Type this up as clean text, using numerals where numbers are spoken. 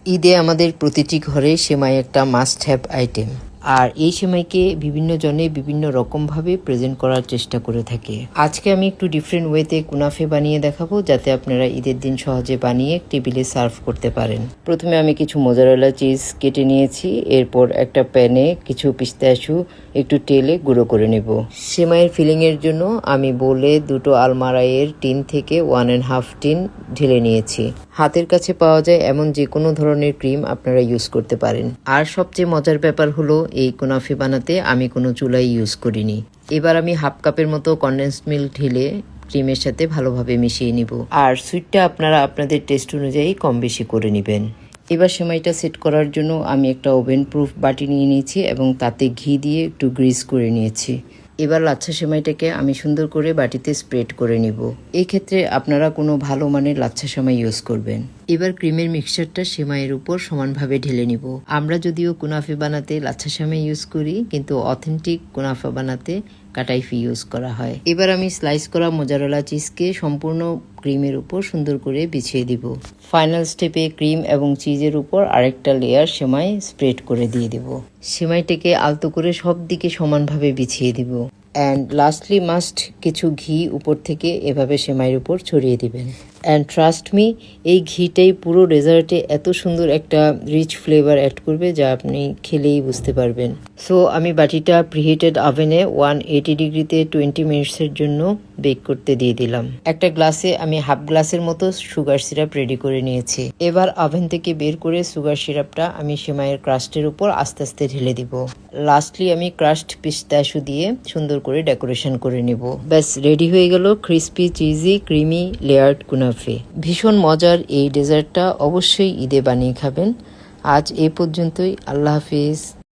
ঈদে আমাদের প্রতিটি ঘরে সেমাই একটা মাস্ট হ্যাভ আইটেম, আর এই সেমাইকে বিভিন্ন জনে বিভিন্ন রকমভাবে প্রেজেন্ট করার চেষ্টা করে থাকে। আজকে আমি একটু ডিফারেন্ট ওয়েতে কুনাফে বানিয়ে দেখাবো, যাতে আপনারা ঈদের দিন সহজে বানিয়ে টেবিলে সার্ভ করতে পারেন। প্রথমে আমি কিছু মোজারেলা চিজ কেটে নিয়েছি, এরপর একটা প্যানে কিছু পিস্তাশু একটু তেলে গুঁড়ো করে নেব। সেমাইয়ের ফিলিংয়ের জন্য আমি বোলে দুটো আলমারাইয়ের টিন থেকে 1.5 টিন ঢেলে নিয়েছি। হাতের কাছে পাওয়া যায় এমন যে কোনো ধরনের ক্রিম আপনারা ইউজ করতে পারেন। আর সবচেয়ে মজার ব্যাপার হলো এই কুনাফি বানাতে আমি কোনো চুলাই ইউজ করিনি। এবার আমি হাফ কাপের মতো কনডেন্সড মিল্ক ঢেলে ক্রিমের সাথে ভালোভাবে মিশিয়ে নিব। আর সুইটটা আপনারা আপনাদের টেস্ট অনুযায়ী কম বেশি করে নেবেন। এবার সেমাইটা সেট করার জন্য আমি একটা ওভেন প্রুফ বাটি নিয়ে নিয়েছি এবং তাতে ঘি দিয়ে একটু গ্রিস করে নিয়েছি। এবার লাচ্ছা সেমাইটাকে আমি সুন্দর করে বাটিতে স্প্রেড করে নিব। এই ক্ষেত্রে আপনারা কোনো ভালো মানের লাচ্ছা সেমাই ইউজ করবেন। এবার ক্রিমের মিক্সচারটা সেমাইয়ের উপর সমানভাবে ঢেলে নিব। আমরা যদিও কুনাফা বানাতে লাচ্ছা সেমাই ইউজ করি, কিন্তু অথেন্টিক কুনাফা বানাতে কাটাইফি ইউজ করা হয়। এবার আমি স্লাইস করা মোজারেলা চিজকে সম্পূর্ণ ক্রিমের উপর সুন্দর করে বিছিয়ে দিব। ফাইনাল স্টেপে ক্রিম এবং চিজের উপর আরেকটা লেয়ার সেমাই স্প্রেড করে দিয়ে দিব। সেমাইটাকে আলতো করে সব দিকে সমানভাবে বিছিয়ে দিব। অ্যান্ড লাস্টলি মাস্ট কিছু ঘি উপর থেকে এভাবে সেমাইয়ের উপর ছড়িয়ে দিবেন। অ্যান্ড ট্রাস্ট মি, এই ঘিটাই পুরো ডেজার্টে এত সুন্দর একটা রিচ ফ্লেভার অ্যাড করবে যা আপনি খেলেই বুঝতে পারবেন। সো আমি বাটিটা প্রিহিটেড ওভেনে 180 ডিগ্রিতে 20 মিনিটসের জন্য বেক করতে দিয়ে দিলাম। একটা গ্লাসে আমি হাফ গ্লাসের মতো সুগার সিরাপ রেডি করে নিয়েছি। এবার ওভেন থেকে বের করে সুগার সিরাপটা আমি সেমাইয়ের ক্রাস্টের উপর আস্তে আস্তে ঢেলে দিব। লাস্টলি আমি ক্রাস্ট পিস্তাশু দিয়ে সুন্দর করে ডেকোরেশন করে নিব। ব্যাস রেডি হয়ে গেল ক্রিস্পি চিজি ক্রিমি লেয়ার্ড কুনাফে। ভীষণ মজার এই ডেজার্টটা অবশ্যই ঈদে বানিয়ে খাবেন। আজ এই পর্যন্তই। আল্লাহ হাফিজ।